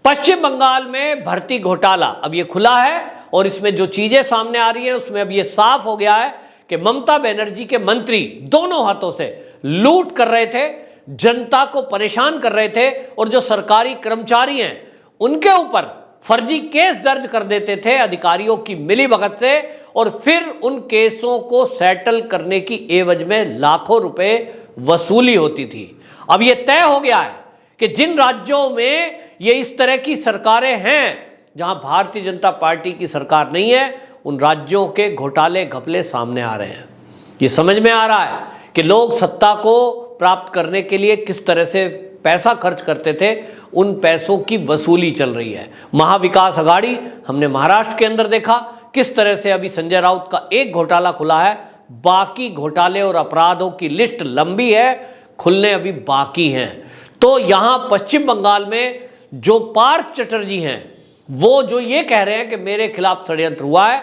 पश्चिम बंगाल में भर्ती घोटाला अब ये खुला है और इसमें जो चीजें सामने आ रही हैं उसमें अब ये साफ हो गया है कि ममता बनर्जी के मंत्री दोनों हाथों से लूट कर रहे थे, जनता को परेशान कर रहे थे और जो सरकारी कर्मचारी हैं उनके ऊपर फर्जी केस दर्ज कर देते थे अधिकारियों की मिलीभगत से और फिर उन केसों को सेटल करने की एवज में लाखों रुपए वसूली होती थी। अब यह तय हो गया है कि जिन राज्यों में ये इस तरह की सरकारें हैं जहां भारतीय जनता पार्टी की सरकार नहीं है, उन राज्यों के घोटाले घपले सामने आ रहे हैं। ये समझ में आ रहा है कि लोग सत्ता को प्राप्त करने के लिए किस तरह से पैसा खर्च करते थे, उन पैसों की वसूली चल रही है। महाविकास अघाड़ी हमने महाराष्ट्र के अंदर देखा किस तरह से अभी संजय राउत का एक घोटाला खुला है, बाकी घोटाले और अपराधों की लिस्ट लंबी है, खुलने अभी बाकी हैं। तो यहां पश्चिम बंगाल में जो पार्थ चटर्जी हैं वो जो ये कह रहे हैं कि मेरे खिलाफ षड्यंत्र हुआ है,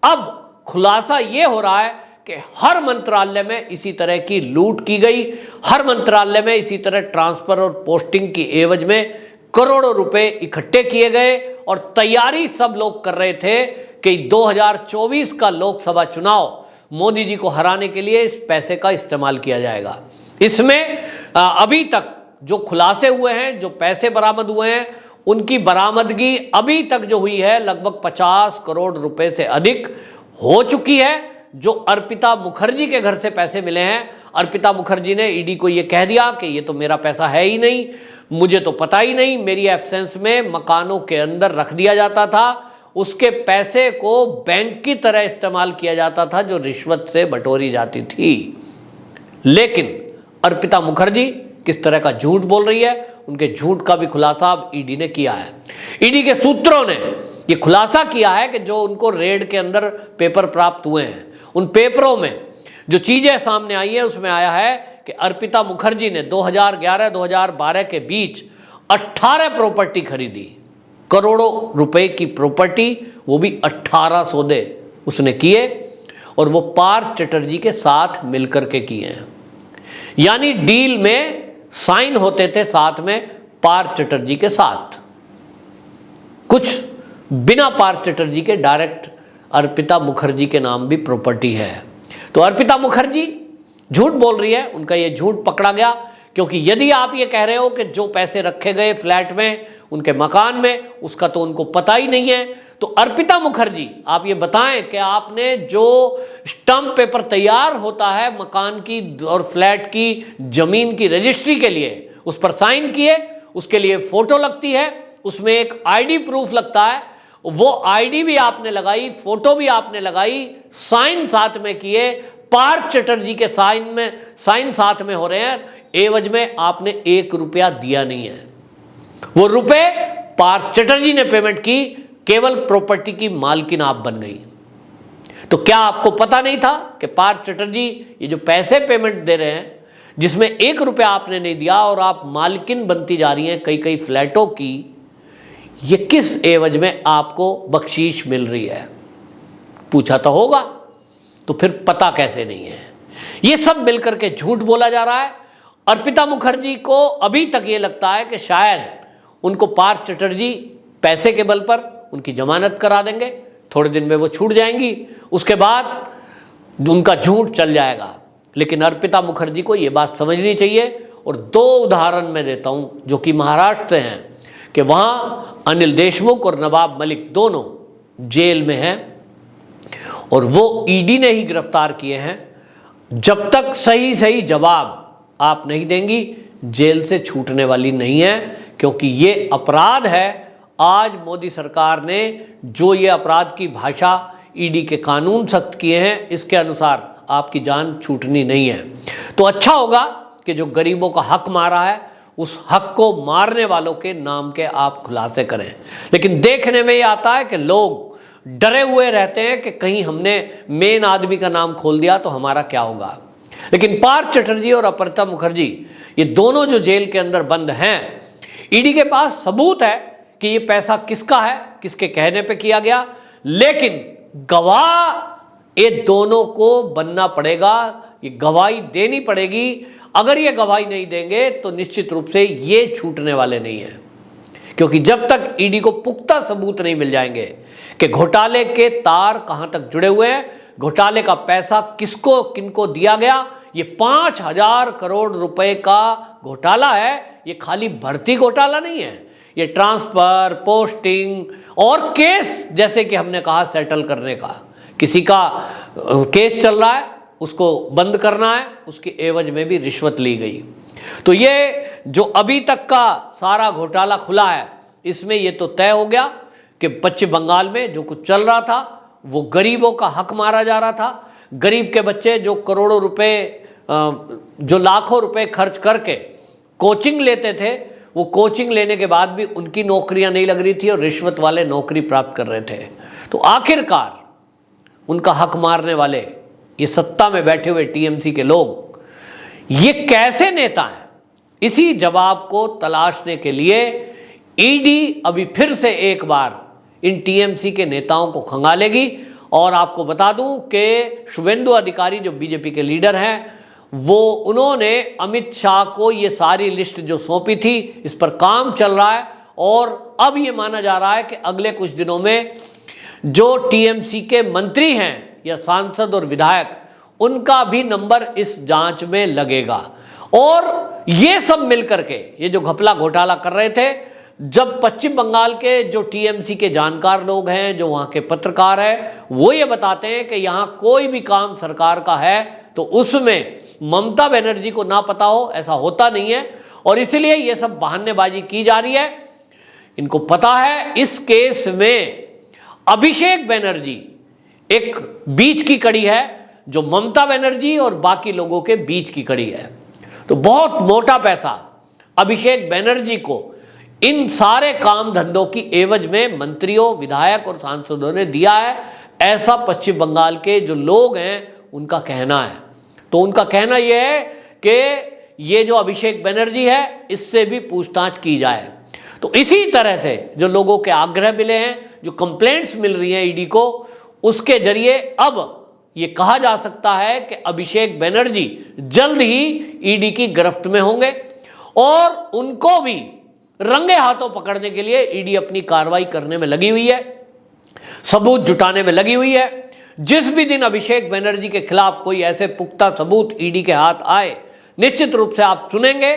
अब खुलासा ये हो रहा है कि हर मंत्रालय में इसी तरह की लूट की गई, हर मंत्रालय में इसी तरह ट्रांसफर और पोस्टिंग की एवज में करोड़ों रुपए इकट्ठे किए गए और तैयारी सब लोग कर रहे थे कि 2024 का लोकसभा चुनाव मोदी जी को हराने के लिए इस पैसे का इस्तेमाल किया जाएगा। इसमें अभी तक जो खुलासे हुए हैं, जो पैसे बरामद हुए हैं, उनकी बरामदगी अभी तक जो हुई है लगभग 50 करोड़ रुपए से अधिक हो चुकी है। जो अर्पिता मुखर्जी के घर से पैसे मिले हैं, अर्पिता मुखर्जी ने ईडी को यह कह दिया कि ये तो मेरा पैसा है ही नहीं, मुझे तो पता ही नहीं, मेरी एब्सेंस में मकानों के अंदर रख दिया जाता था, उसके पैसे को बैंक की तरह इस्तेमाल किया जाता था जो रिश्वत से बटोरी जाती थी। लेकिन अर्पिता मुखर्जी किस तरह का झूठ बोल रही है, उनके झूठ का भी खुलासा अब ईडी ने किया है। ईडी के सूत्रों ने यह खुलासा किया है कि जो उनको रेड के अंदर पेपर प्राप्त हुए हैं, उन पेपरों में जो चीजें सामने आई है उसमें आया है कि अर्पिता मुखर्जी ने 2011-2012 के बीच 18 प्रॉपर्टी खरीदी, करोड़ों रुपए की प्रॉपर्टी, वो भी 18 सौदे उसने किए और वो पार्थ चटर्जी के साथ मिलकर के किए हैं। यानी डील में साइन होते थे साथ में पार्थ चटर्जी के साथ, कुछ बिना पार्थ चटर्जी के डायरेक्ट अर्पिता मुखर्जी के नाम भी प्रॉपर्टी है। तो अर्पिता मुखर्जी झूठ बोल रही है, उनका ये झूठ पकड़ा गया, क्योंकि यदि आप ये कह रहे हो कि जो पैसे रखे गए फ्लैट में, उनके मकान में, उसका तो उनको पता ही नहीं है, तो अर्पिता मुखर्जी आप ये बताएं कि आपने जो स्टंप पेपर तैयार होता है मकान की और फ्लैट की जमीन की रजिस्ट्री के लिए, उस पर साइन किए, उसके लिए फोटो लगती है, उसमें एक आईडी प्रूफ लगता है, वो आईडी भी आपने लगाई, फोटो भी आपने लगाई, साइन साथ में किए, पार्थ चटर्जी के साइन साथ में हो रहे हैं, एवज में आपने 1 रुपया दिया नहीं है। वो रुपए पार्थ चटर्जी ने पेमेंट की, केवल प्रॉपर्टी की मालकिन आप बन गई। तो क्या आपको पता नहीं था कि पार्थ चटर्जी ये जो पैसे पेमेंट दे रहे हैं जिसमें 1 रुपया आपने नहीं दिया और आप मालकिन बनती जा रही हैं कई कई फ्लैटों की, ये किस एवज में आपको बख्शीश मिल रही है? पूछा तो होगा, तो फिर पता कैसे नहीं है? ये सब मिलकर के झूठ बोला जा रहा है। अर्पिता मुखर्जी को अभी तक ये लगता है कि शायद उनको पार्थ चटर्जी पैसे के बल पर उनकी जमानत करा देंगे, थोड़े दिन में वो छूट जाएंगी, उसके बाद उनका झूठ चल जाएगा। लेकिन अर्पिता मुखर्जी को ये बात समझनी चाहिए। और 2 उदाहरण मैं देता हूं जो कि महाराष्ट्र से हैं कि वहां अनिल देशमुख और नवाब मलिक दोनों जेल में हैं और वो ईडी ने ही गिरफ्तार किए हैं। जब तक सही सही जवाब आप नहीं देंगी, जेल से छूटने वाली नहीं है, क्योंकि ये अपराध है। आज मोदी सरकार ने जो ये अपराध की भाषा, ईडी के कानून सख्त किए हैं, इसके अनुसार आपकी जान छूटनी नहीं है। तो अच्छा होगा कि जो गरीबों का हक मारा है, उस हक को मारने वालों के नाम के आप खुलासे करें। लेकिन देखने में ये आता है कि लोग डरे हुए रहते हैं कि कहीं हमने मेन आदमी का नाम खोल दिया तो हमारा क्या होगा। लेकिन पार्थ चटर्जी और अर्पिता मुखर्जी ये दोनों जो जेल के अंदर बंद हैं, ईडी के पास सबूत है कि ये पैसा किसका है, किसके कहने पे किया गया, लेकिन गवाह ये दोनों को बनना पड़ेगा, ये गवाही देनी पड़ेगी। अगर ये गवाही नहीं देंगे तो निश्चित रूप से ये छूटने वाले नहीं है। क्योंकि जब तक ईडी को पुख्ता सबूत नहीं मिल जाएंगे कि घोटाले के तार कहां तक जुड़े हुए हैं, घोटाले का पैसा किसको किनको दिया गया, ये 5,000 करोड़ रुपए का घोटाला है। ये खाली भर्ती घोटाला नहीं है, ये ट्रांसफर, पोस्टिंग और केस, जैसे कि हमने कहा सेटल करने का, किसी का केस चल रहा है उसको बंद करना है, उसके एवज में भी रिश्वत ली गई। तो ये जो अभी तक का सारा घोटाला खुला है, इसमें ये तो तय हो गया कि पश्चिम बंगाल में जो कुछ चल रहा था वो गरीबों का हक मारा जा रहा था। गरीब के बच्चे जो करोड़ों रुपए, जो लाखों रुपए खर्च करके कोचिंग लेते थे, वो कोचिंग लेने के बाद भी उनकी नौकरियां नहीं लग रही थी और रिश्वत वाले नौकरी प्राप्त कर रहे थे। तो आखिरकार उनका हक मारने वाले ये सत्ता में बैठे हुए टीएमसी के लोग, ये कैसे नेता हैं, इसी जवाब को तलाशने के लिए ईडी अभी फिर से एक बार इन टीएमसी के नेताओं को खंगालेगी। और आपको बता दूं कि शुभेंदु अधिकारी जो बीजेपी के लीडर हैं, वो उन्होंने अमित शाह को ये सारी लिस्ट जो सौंपी थी, इस पर काम चल रहा है। और अब ये माना जा रहा है कि अगले कुछ दिनों में जो टीएमसी के मंत्री हैं या सांसद और विधायक, उनका भी नंबर इस जांच में लगेगा। और ये सब मिलकर के ये जो घपला घोटाला कर रहे थे, जब पश्चिम बंगाल के जो टीएमसी के जानकार लोग हैं, जो वहाँ के पत्रकार हैं, वो ये बताते हैं कि यहाँ कोई भी काम सरकार का है तो उसमें ममता बनर्जी को ना पता हो, ऐसा होता नहीं है। और इसलिए ये सब बहानेबाजी की जा रही है। इनको पता है इस केस में अभिषेक बनर्जी एक बीच की कड़ी है, जो ममता बनर्जी और बाकी लोगों के बीच की कड़ी है। तो बहुत मोटा पैसा अभिषेक बनर्जी को इन सारे काम धंधों की एवज में मंत्रियों, विधायक और सांसदों ने दिया है, ऐसा पश्चिम बंगाल के जो लोग हैं उनका कहना है। तो उनका कहना यह है कि ये जो अभिषेक बनर्जी है, इससे भी पूछताछ की जाए। तो इसी तरह से जो लोगों के आग्रह मिले हैं, जो कंप्लेंट्स मिल रही हैं ईडी को, उसके जरिए अब ये कहा जा सकता है कि अभिषेक बनर्जी जल्द ही ईडी की गिरफ्त में होंगे और उनको भी रंगे हाथों पकड़ने के लिए ईडी अपनी कार्रवाई करने में लगी हुई है, सबूत जुटाने में लगी हुई है। जिस भी दिन अभिषेक बनर्जी के खिलाफ कोई ऐसे पुख्ता सबूत ईडी के हाथ आए, निश्चित रूप से आप सुनेंगे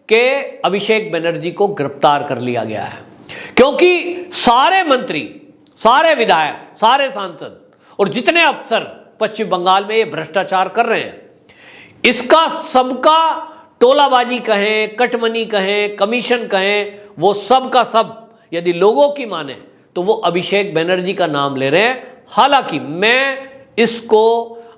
कि अभिषेक बनर्जी को गिरफ्तार कर लिया गया है। क्योंकि सारे मंत्री, सारे विधायक, सारे सांसद और जितने अफसर पश्चिम बंगाल में ये भ्रष्टाचार कर रहे हैं, इसका सबका टोलाबाजी कहें, कटमनी कहें, कमीशन कहें, वो सब का सब यदि लोगों की माने तो वो अभिषेक बनर्जी का नाम ले रहे हैं। हालांकि मैं इसको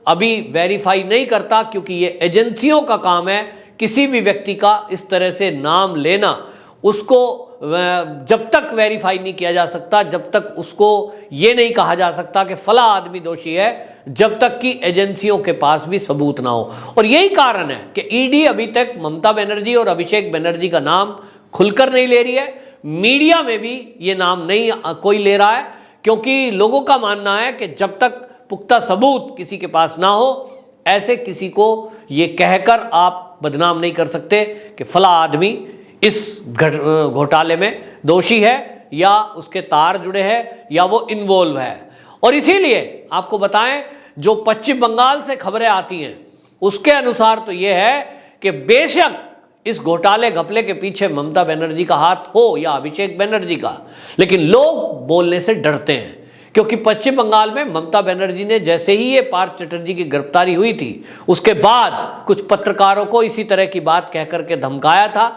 अभी वेरीफाई नहीं करता, क्योंकि ये एजेंसियों का काम है किसी भी व्यक्ति का इस तरह से नाम लेना। उसको जब तक वेरीफाई नहीं किया जा सकता, जब तक उसको ये नहीं कहा जा सकता कि फला आदमी दोषी है, जब तक कि एजेंसियों के पास भी सबूत ना हो। और यही कारण है कि ईडी अभी तक ममता बनर्जी और अभिषेक बनर्जी का नाम खुलकर नहीं ले रही है। मीडिया में भी ये नाम नहीं कोई ले रहा है, क्योंकि लोगों का मानना है कि जब तक पुख्ता सबूत किसी के पास ना हो, ऐसे किसी को ये कहकर आप बदनाम नहीं कर सकते कि फला आदमी इस घोटाले में दोषी है या उसके तार जुड़े हैं या वो इन्वॉल्व है। और इसीलिए आपको बताएं, जो पश्चिम बंगाल से खबरें आती हैं उसके अनुसार तो ये है कि बेशक इस घोटाले घपले के पीछे ममता बनर्जी का हाथ हो या अभिषेक बनर्जी का, लेकिन लोग बोलने से डरते हैं। क्योंकि पश्चिम बंगाल में ममता बनर्जी ने जैसे ही ये पार्थ चटर्जी की गिरफ्तारी हुई थी, उसके बाद कुछ पत्रकारों को इसी तरह की बात कह करके धमकाया था,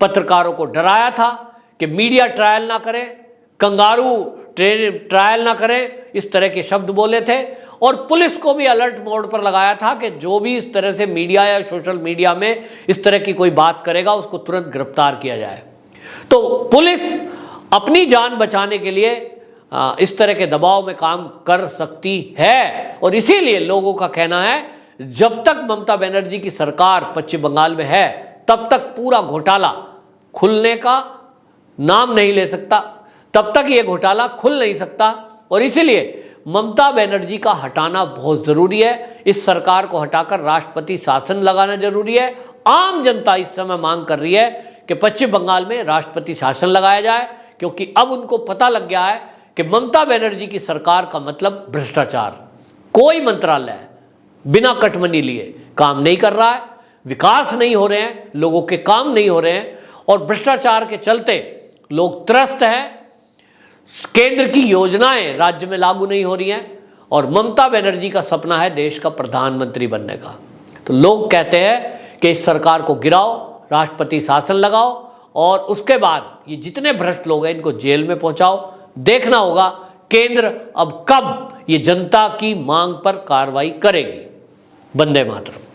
पत्रकारों को डराया था कि मीडिया ट्रायल ना करे, कंगारू ट्रायल ना करे, इस तरह के शब्द बोले थे। और पुलिस को भी अलर्ट मोड पर लगाया था कि जो भी इस तरह से मीडिया या सोशल मीडिया में इस तरह की कोई बात करेगा उसको तुरंत गिरफ्तार किया जाए। तो पुलिस अपनी जान बचाने के लिए इस तरह के दबाव में काम कर सकती है। और इसीलिए लोगों का कहना है जब तक ममता बनर्जी की सरकार पश्चिम बंगाल में है, तब तक पूरा घोटाला खुलने का नाम नहीं ले सकता, तब तक ये घोटाला खुल नहीं सकता। और इसीलिए ममता बनर्जी का हटाना बहुत जरूरी है। इस सरकार को हटाकर राष्ट्रपति शासन लगाना जरूरी है। आम जनता इस समय मांग कर रही है कि पश्चिम बंगाल में राष्ट्रपति शासन लगाया जाए, क्योंकि अब उनको पता लग गया है कि ममता बनर्जी की सरकार का मतलब भ्रष्टाचार। कोई मंत्रालय बिना कटमनी लिए काम नहीं कर रहा है, विकास नहीं हो रहे हैं, लोगों के काम नहीं हो रहे हैं और भ्रष्टाचार के चलते लोग त्रस्त हैं। केंद्र की योजनाएं राज्य में लागू नहीं हो रही हैं और ममता बनर्जी का सपना है देश का प्रधानमंत्री बनने का। तो लोग कहते हैं कि इस सरकार को गिराओ, राष्ट्रपति शासन लगाओ और उसके बाद ये जितने भ्रष्ट लोग हैं इनको जेल में पहुंचाओ। देखना होगा केंद्र अब कब ये जनता की मांग पर कार्रवाई करेगी। वंदे मातरम।